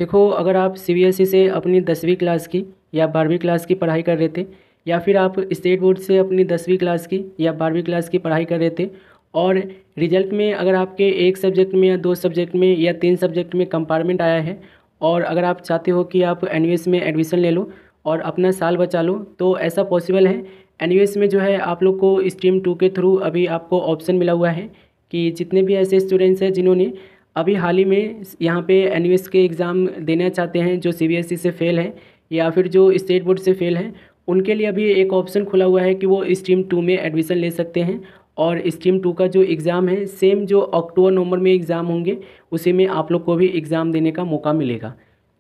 देखो, अगर आप सीबीएसई से अपनी 10वीं क्लास की या 12वीं क्लास की पढ़ाई कर रहे थे, या फिर आप स्टेट बोर्ड से अपनी 10वीं क्लास की या 12वीं क्लास की पढ़ाई कर रहे थे और रिजल्ट में अगर आपके एक सब्जेक्ट में या दो सब्जेक्ट में या तीन सब्जेक्ट में कंपार्टमेंट आया है और अगर आप चाहते हो कि आप एनयूएस में एडमिशन ले लो और अपना साल बचा लो, तो ऐसा पॉसिबल है। एनयूएस में जो है आप लोग को स्ट्रीम 2 के थ्रू अभी आपको ऑप्शन मिला हुआ है कि जितने भी ऐसे स्टूडेंट्स हैं जिन्होंने अभी हाल ही में यहाँ पे एनयूएस के एग्ज़ाम देना चाहते हैं, जो सीबीएसई से फेल है या फिर जो स्टेट बोर्ड से फेल हैं, उनके लिए अभी एक ऑप्शन खुला हुआ है कि वो स्ट्रीम 2 में एडमिशन ले सकते हैं। और स्ट्रीम 2 का जो एग्ज़ाम है सेम जो अक्टूबर नवंबर में एग्ज़ाम होंगे उसी में आप लोग को भी एग्ज़ाम देने का मौका मिलेगा।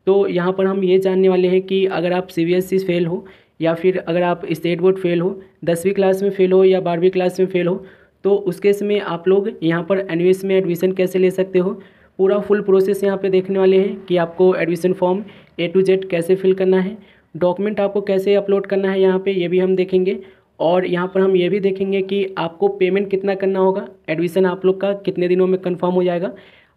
तो यहाँ पर हम ये जानने वाले हैं कि अगर आप सीबीएसई फेल हो या फिर अगर आप स्टेट बोर्ड फेल हो, 10वीं क्लास में फेल हो या 12वीं क्लास में फेल हो, तो उस केस में आप लोग यहाँ पर एनयूएस में एडमिशन कैसे ले सकते हो, पूरा फुल प्रोसेस यहाँ पे देखने वाले हैं कि आपको admission form A to Z कैसे फिल करना है, डॉक्यूमेंट आपको कैसे अपलोड करना है यहाँ पे, ये भी हम देखेंगे। और यहाँ पर हम ये भी देखेंगे कि आपको पेमेंट कितना करना होगा, एडमिशन आप लोग का कितने दिनों में कंफर्म हो जाएगा।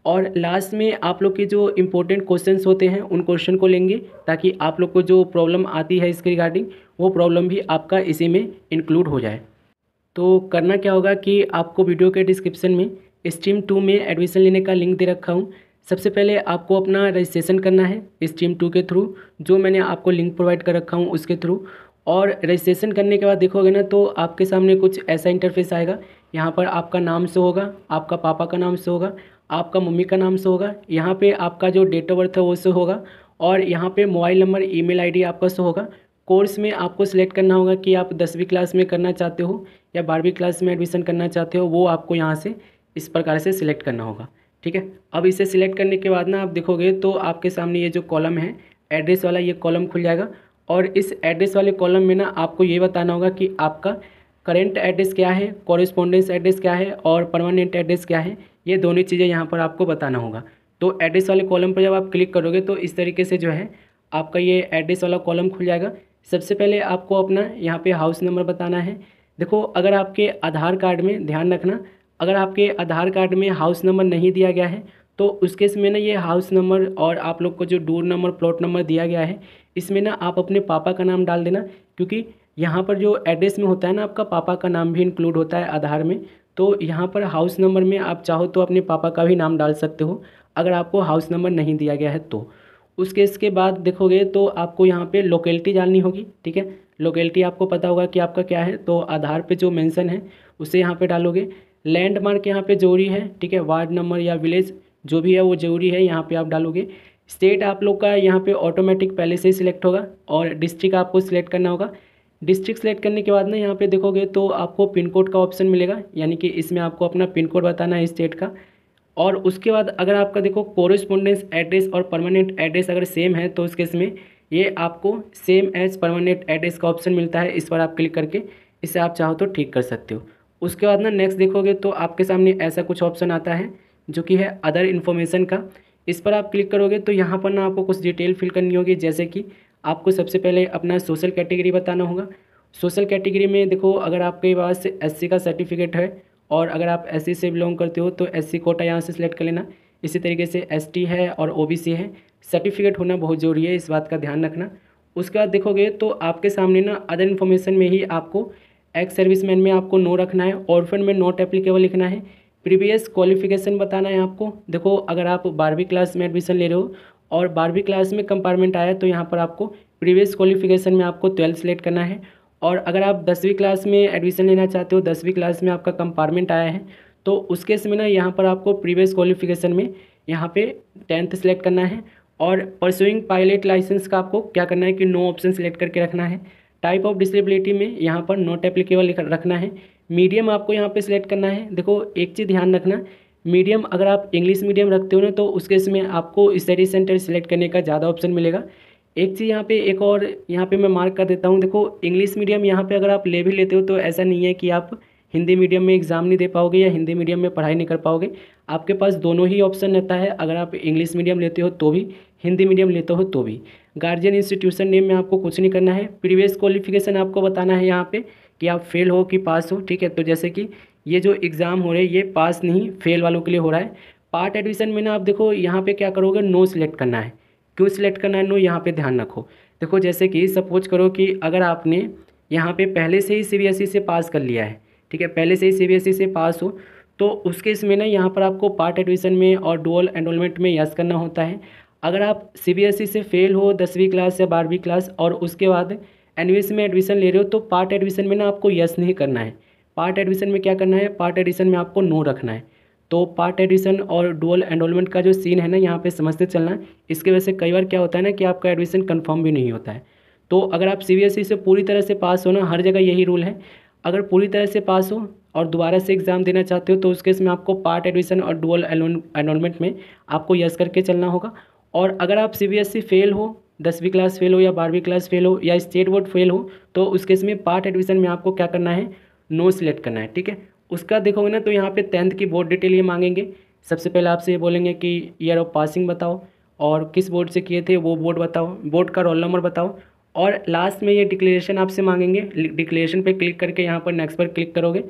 और लास्ट में आप लोग के जो इम्पोर्टेंट क्वेश्चंस होते हैं उन क्वेश्चन को लेंगे ताकि आप लोग को जो प्रॉब्लम आती है इसके रिगार्डिंग वो प्रॉब्लम भी आपका इसी में इंक्लूड हो जाए। तो करना क्या होगा कि आपको वीडियो के डिस्क्रिप्शन में स्ट्रीम 2 में एडमिशन लेने का लिंक दे रखा हूँ। सबसे पहले आपको अपना रजिस्ट्रेशन करना है स्ट्रीम 2 के थ्रू, जो मैंने आपको लिंक प्रोवाइड कर रखा हूँ उसके थ्रू। और रजिस्ट्रेशन करने के बाद देखोगे ना तो आपके सामने कुछ ऐसा इंटरफेस आएगा। यहाँ पर आपका नाम से होगा, आपका पापा का नाम से होगा, आपका मम्मी का नाम से होगा, यहाँ पे आपका जो डेट ऑफ बर्थ है वो से होगा और यहाँ पे मोबाइल नंबर ईमेल आईडी आपका से होगा। कोर्स में आपको सिलेक्ट करना होगा कि आप 10वीं क्लास में करना चाहते हो या 12वीं क्लास में एडमिशन करना चाहते हो, वो आपको यहाँ से इस प्रकार से सिलेक्ट करना होगा। ठीक है, अब इसे सिलेक्ट करने के बाद ना आप देखोगे तो आपके सामने ये जो कॉलम है एड्रेस वाला, ये कॉलम खुल जाएगा। और इस एड्रेस वाले कॉलम में ना आपको ये बताना होगा कि आपका करेंट एड्रेस क्या है, कॉरेस्पॉन्डेंस एड्रेस क्या है और परमानेंट एड्रेस क्या है, ये दोनों चीज़ें यहाँ पर आपको बताना होगा। तो एड्रेस वाले कॉलम पर जब आप क्लिक करोगे तो इस तरीके से जो है आपका ये एड्रेस वाला कॉलम खुल जाएगा। सबसे पहले आपको अपना यहाँ पे हाउस नंबर बताना है। देखो, अगर आपके आधार कार्ड में, ध्यान रखना, अगर आपके आधार कार्ड में हाउस नंबर नहीं दिया गया है तो उस केस में ना ये हाउस नंबर और आप लोग को जो डोर नंबर, प्लॉट नंबर दिया गया है इसमें ना आप अपने पापा का नाम डाल देना, क्योंकि यहाँ पर जो एड्रेस में होता है ना आपका पापा का नाम भी इंक्लूड होता है आधार में। तो यहाँ पर हाउस नंबर में आप चाहो तो अपने पापा का भी नाम डाल सकते हो अगर आपको हाउस नंबर नहीं दिया गया है तो। उस केस के बाद देखोगे तो आपको यहाँ पे लोकेलिटी डालनी होगी। ठीक है, लोकेलिटी आपको पता होगा कि आपका क्या है, तो आधार पे जो मेंशन है उसे यहाँ पे डालोगे। लैंडमार्क यहाँ पे जरूरी है, ठीक है, वार्ड नंबर या विलेज जो भी है वो जरूरी है, यहाँ पे आप डालोगे। स्टेट आप लोग का यहाँ पे ऑटोमेटिक पहले से ही सिलेक्ट होगा और डिस्ट्रिक्ट आपको सिलेक्ट करना होगा। डिस्ट्रिक्ट सेलेक्ट करने के बाद ना यहाँ पे देखोगे तो आपको पिन कोड का ऑप्शन मिलेगा, यानी कि इसमें आपको अपना पिन कोड बताना है स्टेट का। और उसके बाद अगर आपका देखो कोरेस्पोंडेंस एड्रेस और परमानेंट एड्रेस अगर सेम है तो उस केस में ये आपको सेम एज परमानेंट एड्रेस का ऑप्शन मिलता है, इस पर आप क्लिक करके इसे आप चाहो तो ठीक कर सकते हो। उसके बाद ना नेक्स्ट देखोगे तो आपके सामने ऐसा कुछ ऑप्शन आता है जो कि है अदर इन्फॉर्मेशन का। इस पर आप क्लिक करोगे तो यहाँ पर ना आपको कुछ डिटेल फिल करनी होगी, जैसे कि आपको सबसे पहले अपना सोशल कैटेगरी बताना होगा। सोशल कैटेगरी में देखो, अगर आपके पास SC का सर्टिफिकेट है और अगर आप SC से बिलोंग करते हो तो SC कोटा यहाँ से सिलेक्ट कर लेना। इसी तरीके से ST है और OBC है, सर्टिफिकेट होना बहुत ज़रूरी है, इस बात का ध्यान रखना। उसके बाद देखोगे तो आपके सामने ना अदर इन्फॉर्मेशन में ही आपको एक्स सर्विसमैन में आपको नो रखना है, ऑर्फन में नॉट एप्लीकेबल लिखना है, प्रीवियस क्वालिफिकेशन बताना है आपको। देखो, अगर आप 12वीं क्लास में एडमिशन ले रहे हो और 12वीं क्लास में कंपार्टमेंट आया तो यहाँ पर आपको प्रीवियस क्वालिफिकेशन में आपको 12 सेलेक्ट करना है। और अगर आप 10वीं क्लास में एडमिशन लेना चाहते हो, 10वीं क्लास में आपका कंपार्टमेंट आया है तो उस केस में ना यहाँ पर आपको प्रीवियस क्वालिफिकेशन में यहाँ पे 10th सेलेक्ट करना है। और परसुइंग पायलट लाइसेंस का आपको क्या करना है कि नो ऑप्शन सेलेक्ट करके रखना है। टाइप ऑफ डिसेबिलिटी में यहाँ पर नॉट एप्लीकेबल रखना है। मीडियम आपको यहाँ पे सिलेक्ट करना है। देखो, एक चीज़ ध्यान रखना, मीडियम अगर आप इंग्लिश मीडियम रखते हो ना तो उसके इसमें आपको स्टडी सेंटर सेलेक्ट करने का ज़्यादा ऑप्शन मिलेगा। एक चीज़ यहाँ पे एक और यहाँ पे मैं मार्क कर देता हूँ। देखो, इंग्लिश मीडियम यहाँ पे अगर आप ले भी लेते हो तो ऐसा नहीं है कि आप हिंदी मीडियम में एग्ज़ाम नहीं दे पाओगे या हिंदी मीडियम में पढ़ाई नहीं कर पाओगे। आपके पास दोनों ही ऑप्शन रहता है, अगर आप इंग्लिश मीडियम लेते हो तो भी, हिंदी मीडियम लेते हो तो भी। गार्जियन इंस्टीट्यूशन नेम में आपको कुछ नहीं करना है। प्रीवियस क्वालिफिकेशन आपको बताना है यहाँ पे कि आप फेल हो कि पास हो। ठीक है, तो जैसे कि ये जो एग्ज़ाम हो रहे हैं ये पास नहीं फेल वालों के लिए हो रहा है। पार्ट एडमिशन में ना आप देखो यहाँ पे क्या करोगे, नो सिलेक्ट करना है। क्यों सिलेक्ट करना है नो, यहाँ पे ध्यान रखो। देखो जैसे कि सपोज करो कि अगर आपने यहाँ पे पहले से ही सीबीएसई से पास कर लिया है, ठीक है, पहले से ही सीबीएसई से पास हो, तो उसके इसमें ना यहाँ पर आपको पार्ट एडमिशन में और डुअल एनरोलमेंट में यस करना होता है। अगर आप सीबीएसई से फेल हो 10वीं क्लास या 12वीं क्लास और उसके बाद एनवीएस में एडमिशन ले रहे हो, तो पार्ट एडमिशन में ना आपको यस नहीं करना है। पार्ट एडमिशन में क्या करना है, पार्ट एडमिशन में आपको नो रखना है। तो पार्ट एडमिशन और डुअल एनरोलमेंट का जो सीन है ना, यहाँ पे समझते चलना है। इसके वजह से कई बार क्या होता है ना कि आपका एडमिशन कंफर्म भी नहीं होता है। तो अगर आप सीबीएसई से पूरी तरह से पास हो ना, हर जगह यही रूल है, अगर पूरी तरह से पास हो और दोबारा से एग्ज़ाम देना चाहते हो तो उस केस में आपको पार्ट एडमिशन और डुअल एनरोलमेंट में आपको यस करके चलना होगा। और अगर आप सीबीएसई फेल हो, 10वीं क्लास फेल हो या 12वीं क्लास फेल हो या स्टेट बोर्ड फेल हो, तो उस केस में पार्ट एडमिशन में आपको क्या करना है, नो सिलेक्ट करना है, ठीक है। उसका देखोगे ना तो यहाँ पे 10th की बोर्ड डिटेल ये मांगेंगे। सबसे पहले आपसे ये बोलेंगे कि ईयर ऑफ पासिंग बताओ और किस बोर्ड से किए थे वो बोर्ड बताओ, बोर्ड का रोल नंबर बताओ, और लास्ट में ये डिक्लेरेशन आपसे मांगेंगे। डिक्लेरेशन पे क्लिक करके यहाँ पर नेक्स्ट पर क्लिक करोगे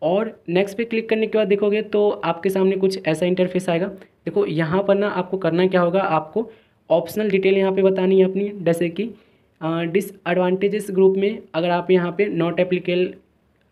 और नेक्स्ट पे क्लिक करने के बाद देखोगे तो आपके सामने कुछ ऐसा इंटरफेस आएगा। देखो यहाँ पर ना आपको करना क्या होगा, आपको ऑप्शनल डिटेल यहाँ पे बतानी है अपनी, जैसे कि डिसएडवांटेजेस ग्रुप में अगर आप यहाँ पे नॉट एप्लीकेबल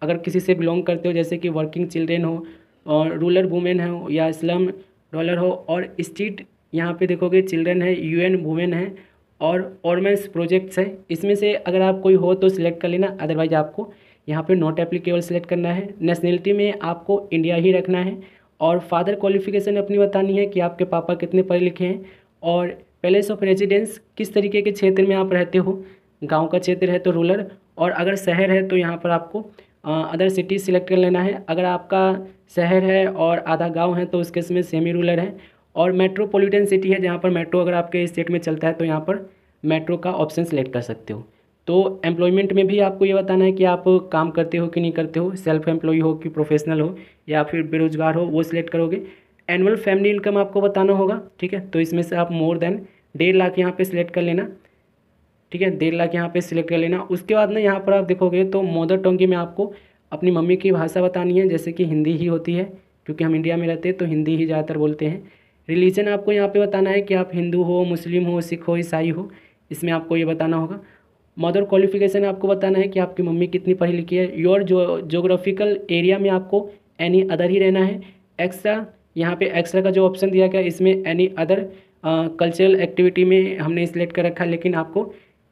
अगर किसी से बिलोंग करते हो, जैसे कि वर्किंग चिल्ड्रेन हो और रूरल वुमेन हो या स्लम डॉलर हो, और स्ट्रीट यहाँ पे देखोगे चिल्ड्रन है, यूएन वुमेन है और ऑर्मेंस प्रोजेक्ट्स है, इसमें से अगर आप कोई हो तो सिलेक्ट कर लेना, अदरवाइज आपको यहाँ पे नॉट एप्लीकेबल सेलेक्ट करना है। नेशनलिटी में आपको इंडिया ही रखना है और फादर क्वालिफिकेशन अपनी बतानी है कि आपके पापा कितने पढ़े लिखे हैं, और प्लेस ऑफ रेजिडेंस किस तरीके के क्षेत्र में आप रहते हो, गांव का क्षेत्र है तो रूरल, और अगर शहर है तो यहाँ पर आपको अदर सिटी सिलेक्ट कर लेना है। अगर आपका शहर है और आधा गांव है तो उस केस में सेमी रूरल है, और मेट्रोपॉलिटन सिटी है जहाँ पर मेट्रो अगर आपके स्टेट में चलता है तो यहाँ पर मेट्रो का ऑप्शन सेलेक्ट कर सकते हो। तो एम्प्लॉयमेंट में भी आपको ये बताना है कि आप काम करते हो कि नहीं करते हो, सेल्फ एम्प्लॉय हो कि प्रोफेशनल हो या फिर बेरोजगार हो, वो सिलेक्ट करोगे। एनुअल फैमिली इनकम आपको बताना होगा, ठीक है, तो इसमें से आप मोर देन 1.5 लाख यहाँ पे सिलेक्ट कर लेना, ठीक है, 1.5 लाख यहाँ पे सिलेक्ट कर लेना। उसके बाद ना यहाँ पर आप देखोगे तो मदर टंग में आपको अपनी मम्मी की भाषा बतानी है, जैसे कि हिंदी ही होती है, क्योंकि हम इंडिया में रहते हैं तो हिंदी ही ज़्यादातर बोलते हैं। रिलीजन आपको यहाँ पे बताना है कि आप हिंदू हो, मुस्लिम हो, सिख हो, ईसाई हो, इसमें आपको ये बताना होगा। मदर क्वालिफिकेशन आपको बताना है कि आपकी मम्मी कितनी पढ़ी लिखी है। योर जोग्राफिकल एरिया में आपको एनी अदर ही रहना है। एक्स्ट्रा, यहाँ पे एक्स्ट्रा का जो ऑप्शन दिया गया इसमें एनी अदर कल्चरल एक्टिविटी में हमने सिलेक्ट कर रखा है, लेकिन आपको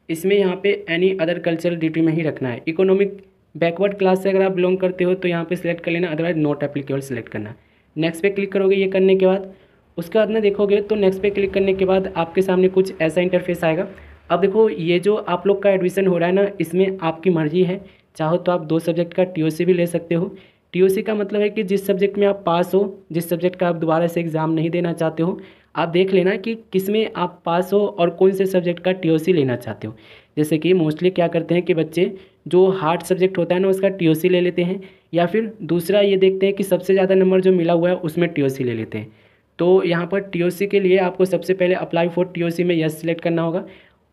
इसमें यहाँ पे एनी अदर कल्चरल ड्यूटी में ही रखना है। इकोनॉमिक बैकवर्ड क्लास से अगर आप बिलोंग करते हो तो यहाँ पे सिलेक्ट कर लेना, अदरवाइज नॉट एप्लीकेबल सिलेक्ट करना। नेक्स्ट पे क्लिक करोगे ये करने के बाद, उसके बाद ना देखोगे तो नेक्स्ट पे क्लिक करने के बाद आपके सामने कुछ ऐसा इंटरफेस आएगा। अब देखो ये जो आप लोग का एडमिशन हो रहा है ना, इसमें आपकी मर्जी है, चाहो तो आप 2 सब्जेक्ट का टीओसी भी ले सकते हो। टीओसी का मतलब है कि जिस सब्जेक्ट में आप पास हो, जिस सब्जेक्ट का आप दोबारा से एग्ज़ाम नहीं देना चाहते हो, आप देख लेना कि किस में आप पास हो और कौन से सब्जेक्ट का टीओसी लेना चाहते हो। जैसे कि मोस्टली क्या करते हैं कि बच्चे जो हार्ड सब्जेक्ट होता है ना उसका टीओसी ले लेते हैं, या फिर दूसरा ये देखते हैं कि सबसे ज़्यादा नंबर जो मिला हुआ है उसमें टीओसी ले लेते हैं। तो यहाँ पर टीओसी के लिए आपको सबसे पहले अप्लाई फॉर टीओसी में यस सिलेक्ट करना होगा।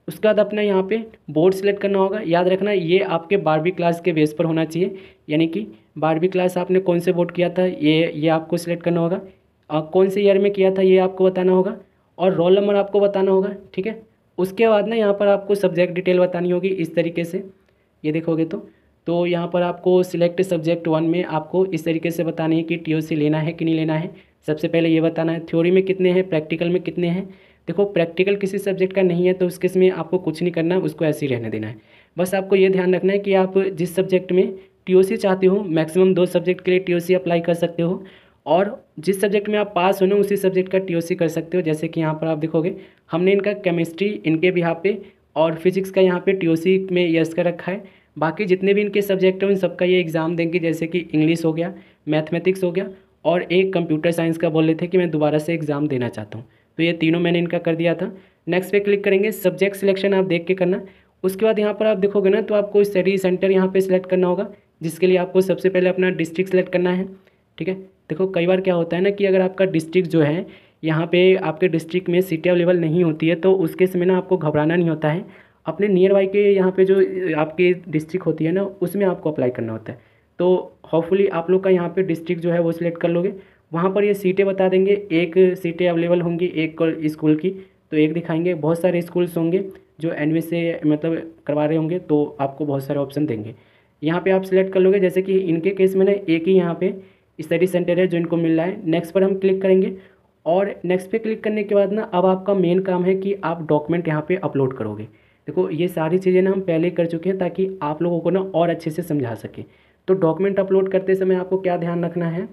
उसके बाद अपना यहाँ पे बोर्ड सेलेक्ट करना होगा। याद रखना ये आपके 12वीं क्लास के बेस पर होना चाहिए, यानी कि 12वीं क्लास आपने कौन से बोर्ड किया था ये आपको सिलेक्ट करना होगा, कौन से ईयर में किया था ये आपको बताना होगा, और रोल नंबर आपको बताना होगा, ठीक है। उसके बाद ना यहाँ पर आपको सब्जेक्ट डिटेल बतानी होगी इस तरीके से, ये देखोगे तो यहाँ पर आपको सिलेक्ट सब्जेक्ट 1 में आपको इस तरीके से बतानी है कि टीओसी लेना है कि नहीं लेना है। सबसे पहले ये बताना है थ्योरी में कितने हैं, प्रैक्टिकल में कितने हैं। देखो प्रैक्टिकल किसी सब्जेक्ट का नहीं है तो उस केस में आपको कुछ नहीं करना है, उसको ऐसे ही रहने देना है। बस आपको ये ध्यान रखना है कि आप जिस सब्जेक्ट में टीओसी चाहते हो, मैक्सिमम 2 सब्जेक्ट के लिए टीओसी अप्लाई कर सकते हो, और जिस सब्जेक्ट में आप पास हो ना उसी सब्जेक्ट का टीओसी कर सकते हो। जैसे कि यहाँ पर आप देखोगे हमने इनका केमिस्ट्री इनके भी यहाँ पे और फिजिक्स का यहाँ पे टीओसी में यस कर रखा है। बाकी जितने भी इनके सब्जेक्ट हैं उन सबका ये एग्ज़ाम देंगे, जैसे कि इंग्लिश हो गया, मैथमेटिक्स हो गया, और एक कंप्यूटर साइंस का बोल रहे थे कि मैं दोबारा से एग्ज़ाम देना चाहता हूँ, तो ये तीनों मैंने इनका कर दिया था। नेक्स्ट पे क्लिक करेंगे, सब्जेक्ट सिलेक्शन आप देख के करना। उसके बाद यहाँ पर आप देखोगे ना तो आपको स्टडी सेंटर यहाँ पे सिलेक्ट करना होगा, जिसके लिए आपको सबसे पहले अपना डिस्ट्रिक्ट सेलेक्ट करना है, ठीक है। देखो कई बार क्या होता है ना कि अगर आपका डिस्ट्रिक्ट जो है यहाँ पे आपके डिस्ट्रिक्ट में सीटें अवेलेबल नहीं होती है तो उसके समय ना आपको घबराना नहीं होता है, अपने नियर बाई के यहाँ पे जो आपकी डिस्ट्रिक्ट होती है ना उसमें आपको अप्लाई करना होता है। तो होपफुली आप लोग का यहाँ पे डिस्ट्रिक्ट जो है वो सिलेक्ट कर लोगे, वहाँ पर ये सीटें बता देंगे, एक सीटें अवेलेबल होंगी एक स्कूल की, तो एक दिखाएंगे। बहुत सारे स्कूल्स होंगे जो एनवी से मतलब करवा रहे होंगे, तो आपको बहुत सारे ऑप्शन देंगे। यहाँ पे आप सिलेक्ट कर लोगे, जैसे कि इनके केस में ना एक ही यहाँ पे स्टडी सेंटर है जो इनको मिल रहा है। नेक्स्ट पर हम क्लिक करेंगे और नेक्स्ट पे क्लिक करने के बाद ना अब आपका मेन काम है कि आप डॉक्यूमेंट यहाँ पे अपलोड करोगे। देखो ये सारी चीज़ें ना हम पहले कर चुके हैं ताकि आप लोगों को ना और अच्छे से समझा सके। तो डॉक्यूमेंट अपलोड करते समय आपको क्या ध्यान रखना है,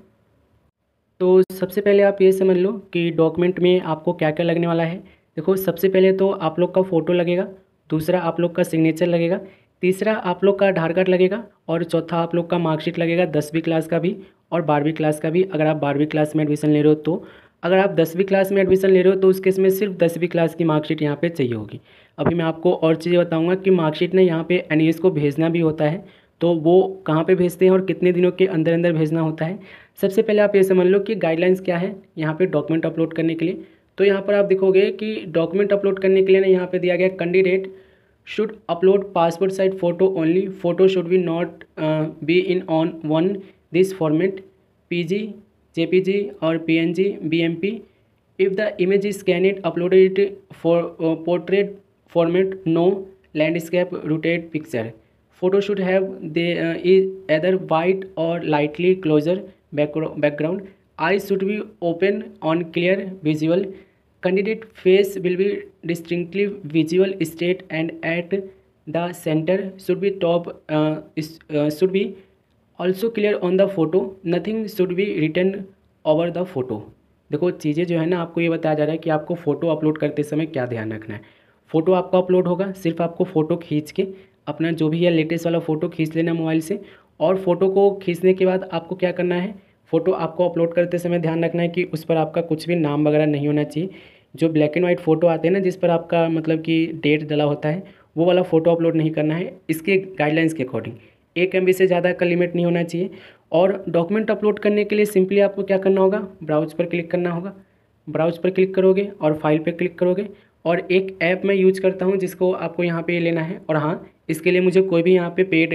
तो सबसे पहले आप ये समझ लो कि डॉक्यूमेंट में आपको क्या क्या लगने वाला है। देखो सबसे पहले तो आप लोग का फ़ोटो लगेगा, दूसरा आप लोग का सिग्नेचर लगेगा, तीसरा आप लोग का आधार कार्ड लगेगा और चौथा आप लोग का मार्कशीट लगेगा 10वीं क्लास का भी और 12वीं क्लास का भी, अगर आप 12वीं क्लास में एडमिशन ले रहे हो तो। अगर आप 10वीं क्लास में एडमिशन ले रहे हो तो उस केस में सिर्फ 10वीं क्लास की मार्कशीट यहाँ पे चाहिए होगी। अभी मैं आपको और चीज़ें बताऊँगा कि मार्कशीट ने यहाँ पे एनईएस को भेजना भी होता है, तो वो कहाँ पे भेजते हैं और कितने दिनों के अंदर अंदर भेजना होता है। सबसे पहले आप ये समझ लो कि गाइडलाइंस क्या है यहाँ पे डॉक्यूमेंट अपलोड करने के लिए। तो यहाँ पर आप देखोगे कि डॉक्यूमेंट अपलोड करने के लिए ना यहाँ पे दिया गया candidate should upload passport size photo only, photo should be not be in on one this format PG, JPG और PNG, BMP if the image is scanned uploaded for portrait format, no landscape rotate picture. Photo should have the is either white or lightly closer background. Eyes should be open on clear visual. Candidate face will be distinctly visual straight and at the center should be top should be also clear on the photo. Nothing should be written over the photo. देखो चीज़ें जो है ना आपको ये बताया जा रहा है कि आपको फ़ोटो अपलोड करते समय क्या ध्यान रखना है। फ़ोटो आपका अपलोड होगा, सिर्फ आपको फ़ोटो खींच के अपना जो भी है लेटेस्ट वाला फ़ोटो खींच लेना मोबाइल से, और फ़ोटो को खींचने के बाद आपको क्या करना है, फ़ोटो आपको अपलोड करते समय ध्यान रखना है कि उस पर आपका कुछ भी नाम वगैरह नहीं होना चाहिए। जो ब्लैक एंड वाइट फ़ोटो आते हैं ना जिस पर आपका मतलब कि डेट डला होता है, वो वाला फ़ोटो अपलोड नहीं करना है इसके गाइडलाइंस के अकॉर्डिंग। 1 MB से ज़्यादा का लिमिट नहीं होना चाहिए। और डॉक्यूमेंट अपलोड करने के लिए सिंपली आपको क्या करना होगा, ब्राउज पर क्लिक करना होगा। ब्राउज पर क्लिक करोगे और फाइल पर क्लिक करोगे, और एक ऐप मैं यूज करता हूँ जिसको आपको यहाँ पे लेना है। और हाँ, इसके लिए मुझे कोई भी यहाँ पे पेड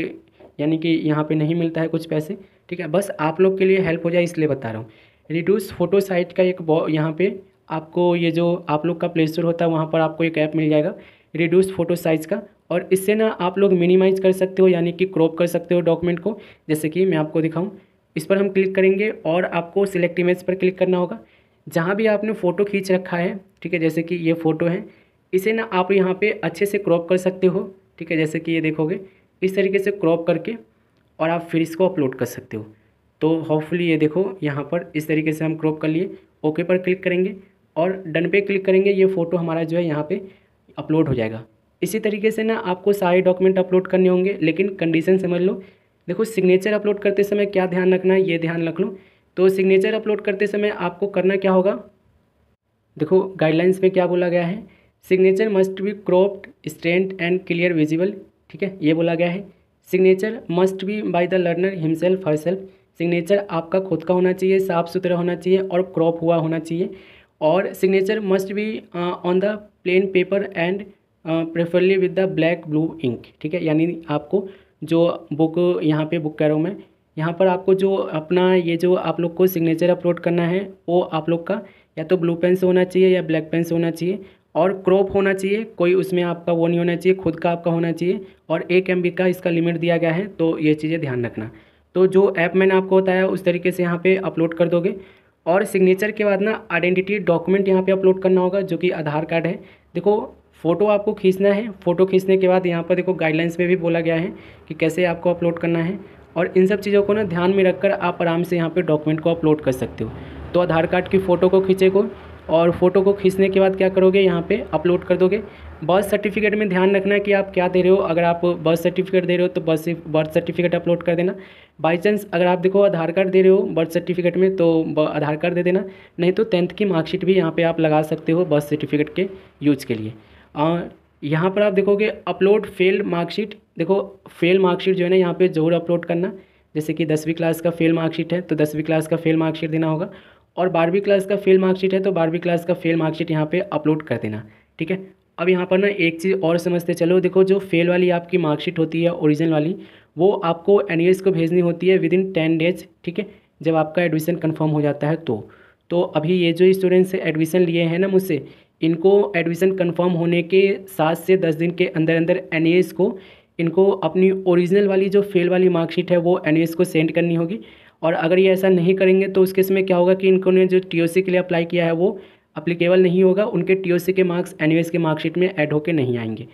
यानी कि यहाँ पे नहीं मिलता है कुछ पैसे, ठीक है, बस आप लोग के लिए हेल्प हो जाए इसलिए बता रहा हूँ। रिड्यूस फोटो साइट का एक यहाँ पे आपको ये जो आप लोग का प्ले स्टोर होता है वहाँ पर आपको एक ऐप मिल जाएगा रिड्यूस फोटो साइज़ का, और इससे ना आप लोग मिनिमाइज़ कर सकते हो यानी कि क्रॉप कर सकते हो डॉक्यूमेंट को। जैसे कि मैं आपको दिखाऊं, इस पर हम क्लिक करेंगे और आपको सिलेक्ट इमेज पर क्लिक करना होगा। जहाँ भी आपने फ़ोटो खींच रखा है, ठीक है, जैसे कि ये फ़ोटो है, इसे ना आप यहाँ पे अच्छे से क्रॉप कर सकते हो, ठीक है, जैसे कि ये देखोगे इस तरीके से क्रॉप करके और आप फिर इसको अपलोड कर सकते हो। तो होपफुली ये देखो यहाँ पर इस तरीके से हम क्रॉप कर लिए। ओके पर क्लिक करेंगे और डन पे क्लिक करेंगे, ये फ़ोटो हमारा जो है यहाँ पे अपलोड हो जाएगा। इसी तरीके से ना आपको सारे डॉक्यूमेंट अपलोड करने होंगे, लेकिन कंडीशन समझ लो। देखो सिग्नेचर अपलोड करते समय क्या ध्यान रखना है ये ध्यान रख लो। तो सिग्नेचर अपलोड करते समय आपको करना क्या होगा, देखो गाइडलाइंस में क्या बोला गया है, signature must B cropped strength and clear visible, ठीक है, ये बोला गया है। Signature must B by the learner himself herself, signature आपका खुद का होना चाहिए, साफ़ सुथरा होना चाहिए और क्रॉप हुआ होना चाहिए। और signature must be on the plain paper and preferably with the black blue ink, ठीक है, यानी आपको जो बुक यहाँ पे बुक कर रहा हूँ मैं, यहाँ पर आपको जो अपना ये जो आप लोग को सिग्नेचर अपलोड करना है वो आप लोग का या तो ब्लू पेन से होना चाहिए या ब्लैक पेन से होना चाहिए, और क्रॉप होना चाहिए, कोई उसमें आपका वो नहीं होना चाहिए, खुद का आपका होना चाहिए, और 1 MB का इसका लिमिट दिया गया है। तो ये चीज़ें ध्यान रखना। तो जो ऐप मैंने आपको बताया उस तरीके से यहाँ पे अपलोड कर दोगे। और सिग्नेचर के बाद ना आइडेंटिटी डॉक्यूमेंट यहाँ पे अपलोड करना होगा जो कि आधार कार्ड है। देखो फ़ोटो आपको खींचना है, फ़ोटो खींचने के बाद यहाँ पर देखो गाइडलाइंस में भी बोला गया है कि कैसे आपको अपलोड करना है, और इन सब चीज़ों को ना ध्यान में रखकर आप आराम से यहाँ पे डॉक्यूमेंट को अपलोड कर सकते हो। तो आधार कार्ड की फ़ोटो को खींचेगो और फ़ोटो को खींचने के बाद क्या करोगे, यहाँ पे अपलोड कर दोगे। बर्थ सर्टिफिकेट में ध्यान रखना है कि आप क्या दे रहे हो। अगर आप बर्थ सर्टिफिकेट दे रहे हो तो बर्थ सर्टिफिकेट अपलोड कर देना। बाई चांस अगर आप देखो आधार कार्ड दे रहे हो बर्थ सर्टिफिकेट में तो आधार कार्ड दे देना, नहीं तो 10th की मार्कशीट भी यहाँ पे आप लगा सकते हो बर्थ सर्टिफिकेट के यूज के लिए। यहाँ पर आप देखोगे अपलोड फेल्ड मार्कशीट, देखो फेल मार्कशीट जो है ना यहाँ पे ज़रूर अपलोड करना। जैसे कि 10वीं क्लास का फेल मार्कशीट है तो 10वीं क्लास का फेल मार्कशीट देना होगा, और 12वीं क्लास का फेल मार्कशीट है तो 12वीं क्लास का फेल मार्कशीट यहाँ पे अपलोड कर देना, ठीक है। अब यहाँ पर ना एक चीज़ और समझते चलो, देखो जो फेल वाली आपकी मार्कशीट होती है ओरिजिनल वाली, वो आपको एनईएस को भेजनी होती है विदिन 10 डेज, ठीक है, जब आपका एडमिशन कन्फर्म हो जाता है तो अभी ये जो स्टूडेंट्स एडमिशन लिए हैं ना मुझसे, इनको एडमिशन कंफर्म होने के 7 से 10 दिन के अंदर अंदर एनईएस को इनको अपनी ओरिजिनल वाली जो फेल वाली मार्कशीट है वो एनईएस को सेंड करनी होगी। और अगर ये ऐसा नहीं करेंगे तो उसके इसमें क्या होगा कि इनको ने जो टीओसी के लिए अप्लाई किया है वो अप्लीकेबल नहीं होगा, उनके टीओसी के मार्क्स एनईएस के मार्कशीट में ऐड होके नहीं आएंगे।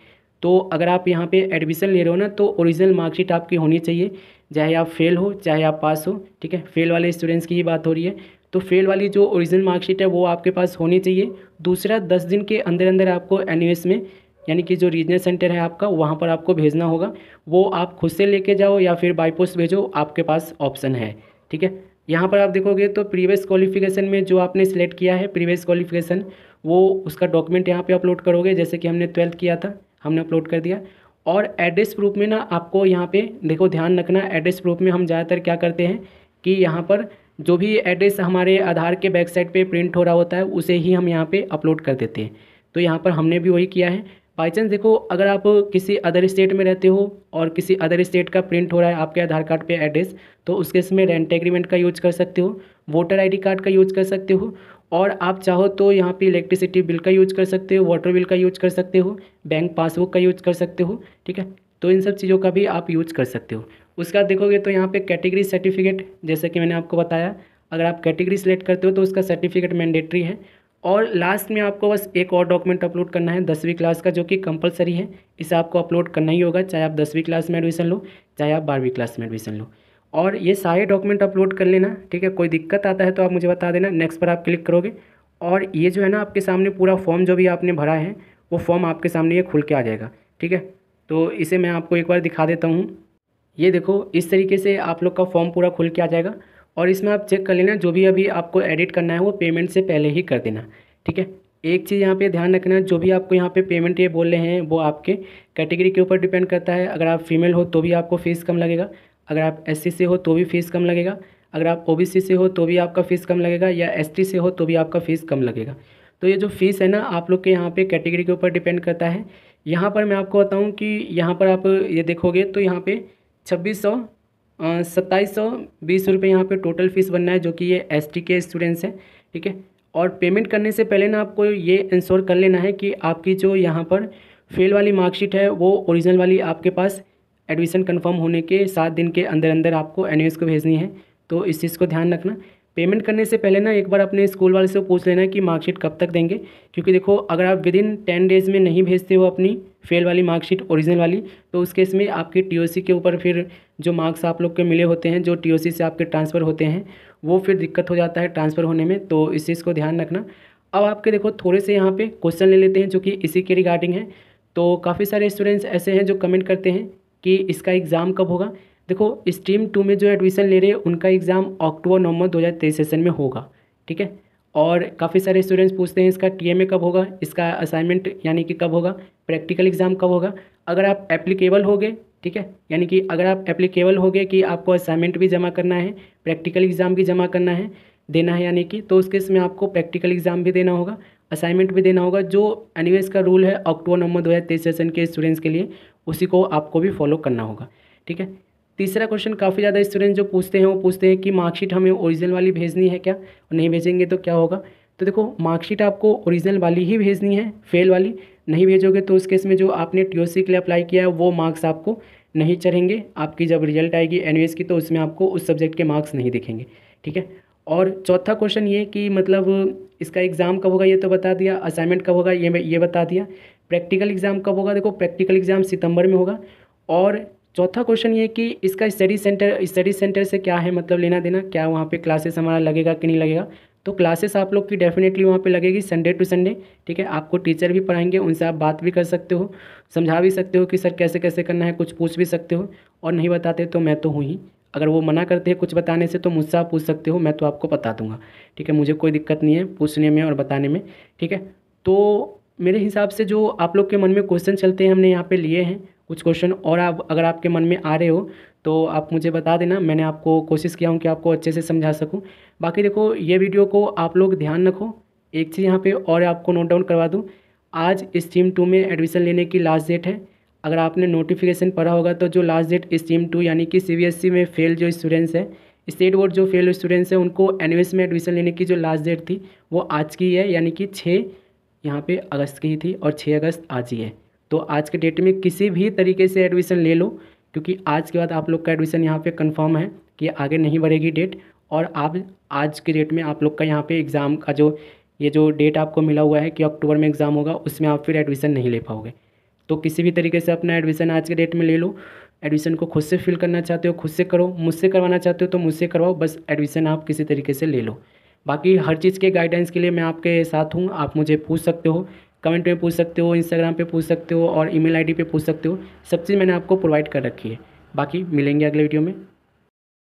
तो अगर आप यहाँ पे एडमिशन ले रहे हो ना तो ओरिजिनल मार्कशीट आपकी होनी चाहिए, चाहे आप फेल हो चाहे आप पास हो, ठीक है। फेल वाले स्टूडेंट्स की ही बात हो रही है, तो फेल वाली जो ओरिजिनल मार्कशीट है वो आपके पास होनी चाहिए। दूसरा, 10 दिन के अंदर अंदर आपको एनईएस में यानी कि जो रीजनल सेंटर है आपका वहाँ पर आपको भेजना होगा। वो आप खुद से लेके जाओ या फिर बाई पोस्ट भेजो, आपके पास ऑप्शन है, ठीक है। यहाँ पर आप देखोगे तो प्रीवियस क्वालिफिकेशन में जो आपने सिलेक्ट किया है प्रीवियस क्वालिफिकेशन, वो उसका डॉक्यूमेंट यहाँ पे अपलोड करोगे। जैसे कि हमने 12th किया था, हमने अपलोड कर दिया। और एड्रेस प्रूफ में ना आपको यहाँ पे देखो ध्यान रखना, एड्रेस प्रूफ में हम ज़्यादातर क्या करते हैं कि यहाँ पर जो भी एड्रेस हमारे आधार के बैक साइड पे प्रिंट हो रहा होता है उसे ही हम यहाँ पे अपलोड कर देते हैं। तो यहाँ पर हमने भी वही किया है। बाई चांस देखो अगर आप किसी अदर स्टेट में रहते हो और किसी अदर स्टेट का प्रिंट हो रहा है आपके आधार कार्ड पे एड्रेस, तो उसके इसमें रेंट एग्रीमेंट का यूज कर सकते हो, वोटर आईडी कार्ड का यूज कर सकते हो, और आप चाहो तो यहाँ पे इलेक्ट्रिसिटी बिल का यूज कर सकते हो, वाटर बिल का यूज कर सकते हो, बैंक पासबुक का यूज कर सकते हो, ठीक है। तो इन सब चीज़ों का भी आप यूज कर सकते हो। उसके बाद देखोगे तो यहाँ पे कैटेगरी सर्टिफिकेट, जैसे कि मैंने आपको बताया, अगर आप कैटेगरी सेलेक्ट करते हो तो उसका सर्टिफिकेट मैंडेटरी है। और लास्ट में आपको बस एक और डॉक्यूमेंट अपलोड करना है 10वीं क्लास का, जो कि कंपलसरी है, इसे आपको अपलोड करना ही होगा, चाहे आप 10वीं क्लास में एडमिशन लो चाहे आप 12वीं क्लास में एडमिशन लो। और ये सारे डॉक्यूमेंट अपलोड कर लेना, ठीक है। कोई दिक्कत आता है तो आप मुझे बता देना, नेक्स्ट पर आप क्लिक करोगे और ये जो है ना आपके सामने पूरा फॉर्म जो भी आपने भरा है वो फॉर्म आपके सामने ये खुल के आ जाएगा, ठीक है। तो इसे मैं आपको एक बार दिखा देता हूँ। ये देखो इस तरीके से आप लोग का फॉर्म पूरा खुल के आ जाएगा। और इसमें आप चेक कर लेना, जो भी अभी आपको एडिट करना है वो पेमेंट से पहले ही कर देना, ठीक है। एक चीज़ यहाँ पे ध्यान रखना, जो भी आपको यहाँ पे पेमेंट ये बोल रहे हैं वो आपके कैटेगरी के ऊपर डिपेंड करता है। अगर आप फीमेल हो तो भी आपको फ़ीस कम लगेगा, अगर आप एससी से हो तो भी फ़ीस कम लगेगा, अगर आप ओबीसी से हो तो भी आपका फ़ीस कम लगेगा, या एसटी से हो तो भी आपका फ़ीस कम लगेगा। तो ये जो फ़ीस है ना आप लोग के यहाँ पे कैटेगरी के ऊपर डिपेंड करता है। यहाँ पर मैं आपको बताऊँ कि यहाँ पर आप ये देखोगे तो यहाँ पे 2720 रुपये यहाँ पे टोटल फ़ीस बनना है, जो कि ये एसटी के स्टूडेंट्स हैं, ठीक है। और पेमेंट करने से पहले ना आपको ये इंश्योर कर लेना है कि आपकी जो यहाँ पर फेल वाली मार्कशीट है वो ओरिजिनल वाली आपके पास एडमिशन कंफर्म होने के 7 दिन के अंदर अंदर आपको एनईएस को भेजनी है। तो इस चीज़ को ध्यान रखना। पेमेंट करने से पहले ना एक बार अपने स्कूल वाले से पूछ लेना कि मार्कशीट कब तक देंगे, क्योंकि देखो अगर आप विदिन 10 डेज़ में नहीं भेजते हो अपनी फेल वाली मार्कशीट ओरिजिनल वाली, तो उस केस में आपकी टीओसी के ऊपर फिर जो मार्क्स आप लोग के मिले होते हैं, जो टीओसी से आपके ट्रांसफ़र होते हैं, वो फिर दिक्कत हो जाता है ट्रांसफ़र होने में। तो इस चीज़ को ध्यान रखना। अब आपके देखो थोड़े से यहाँ पे क्वेश्चन ले लेते हैं जो कि इसी के रिगार्डिंग है। तो काफ़ी सारे स्टूडेंट्स ऐसे हैं जो कमेंट करते हैं कि इसका एग्ज़ाम कब होगा। देखो स्ट्रीम 2 में जो एडमिशन ले रहे हैं उनका एग्ज़ाम अक्टूबर-नवंबर 2023 सेशन में होगा, ठीक है। और काफ़ी सारे स्टूडेंट्स पूछते हैं इसका टीएमए कब होगा, इसका असाइनमेंट यानी कि कब होगा, प्रैक्टिकल एग्ज़ाम कब होगा। अगर आप एप्लीकेबल होगे, ठीक है, यानी कि अगर आप एप्लीकेबल होगे कि आपको असाइनमेंट भी जमा करना है, प्रैक्टिकल एग्ज़ाम भी जमा करना है, देना है, यानी कि तो उस केस में आपको प्रैक्टिकल एग्ज़ाम भी देना होगा, असाइनमेंट भी देना होगा। जो एनीवेज का रूल है अक्टूबर-नवंबर 2023 सेशन के स्टूडेंट्स के लिए, उसी को आपको भी फॉलो करना होगा, ठीक है। तीसरा क्वेश्चन काफ़ी ज़्यादा स्टूडेंट जो पूछते हैं वो पूछते हैं कि मार्कशीट हमें ओरिजिनल वाली भेजनी है क्या, और नहीं भेजेंगे तो क्या होगा। तो देखो मार्कशीट आपको ओरिजिनल वाली ही भेजनी है, फेल वाली नहीं भेजोगे तो उस केस में जो आपने टीओसी के लिए अप्लाई किया है वो मार्क्स आपको नहीं चढ़ेंगे। आपकी जब रिजल्ट आएगी एनईएस की तो उसमें आपको उस सब्जेक्ट के मार्क्स नहीं दिखेंगे, ठीक है। और चौथा क्वेश्चन ये कि मतलब इसका एग्ज़ाम कब होगा ये तो बता दिया, असाइनमेंट कब होगा ये बता दिया, प्रैक्टिकल एग्ज़ाम कब होगा। देखो प्रैक्टिकल एग्ज़ाम सितंबर में होगा। और चौथा क्वेश्चन ये कि इसका स्टडी सेंटर से क्या है मतलब लेना देना, क्या वहाँ पे क्लासेस हमारा लगेगा कि नहीं लगेगा। तो क्लासेस आप लोग की डेफिनेटली वहाँ पे लगेगी संडे टू संडे, ठीक है। आपको टीचर भी पढ़ाएंगे, उनसे आप बात भी कर सकते हो, समझा भी सकते हो कि सर कैसे कैसे करना है, कुछ पूछ भी सकते हो। और नहीं बताते तो मैं तो हूँ ही, अगर वो मना करते हैं कुछ बताने से तो मुझसे आप पूछ सकते हो, मैं तो आपको बता दूंगा, ठीक है। मुझे कोई दिक्कत नहीं है पूछने में और बताने में, ठीक है। तो मेरे हिसाब से जो आप लोग के मन में क्वेश्चन चलते हैं हमने यहाँ पे लिए हैं कुछ क्वेश्चन, और आप अगर आपके मन में आ रहे हो तो आप मुझे बता देना। मैंने आपको कोशिश किया हूँ कि आपको अच्छे से समझा सकूँ। बाकी देखो ये वीडियो को आप लोग ध्यान रखो। एक चीज़ यहाँ पे और आपको नोट डाउन करवा दूँ, आज स्ट्रीम 2 में एडमिशन लेने की लास्ट डेट है। अगर आपने नोटिफिकेशन पढ़ा होगा तो जो लास्ट डेट स्ट्रीम 2 यानी कि सीबीएसई में फेल जो स्टूडेंट्स हैं, स्टेट बोर्ड जो फेल स्टूडेंट्स हैं, उनको एनईएस में एडमिशन लेने की जो लास्ट डेट थी वो आज की है, यानी कि 6 यहाँ पे अगस्त की ही थी और 6 अगस्त आज ही है। तो आज के डेट में किसी भी तरीके से एडमिशन ले लो, क्योंकि आज के बाद आप लोग का एडमिशन यहाँ पे कंफर्म है कि आगे नहीं बढ़ेगी डेट। और आप आज के डेट में आप लोग का यहाँ पे एग्ज़ाम का जो डेट आपको मिला हुआ है कि अक्टूबर में एग्ज़ाम होगा, उसमें आप फिर एडमिशन नहीं ले पाओगे। तो किसी भी तरीके से अपना एडमिशन आज के डेट में ले लो। एडमिशन को खुद से फिल करना चाहते हो खुद से करो, मुझसे करवाना चाहते हो तो मुझसे करवाओ, बस एडमिशन आप किसी तरीके से ले लो। बाकी हर चीज़ के गाइडेंस के लिए मैं आपके साथ हूँ। आप मुझे पूछ सकते हो, कमेंट में पूछ सकते हो, इंस्टाग्राम पे पूछ सकते हो और ईमेल आईडी पे पूछ सकते हो। सब चीज़ मैंने आपको प्रोवाइड कर रखी है। बाकी मिलेंगे अगले वीडियो में।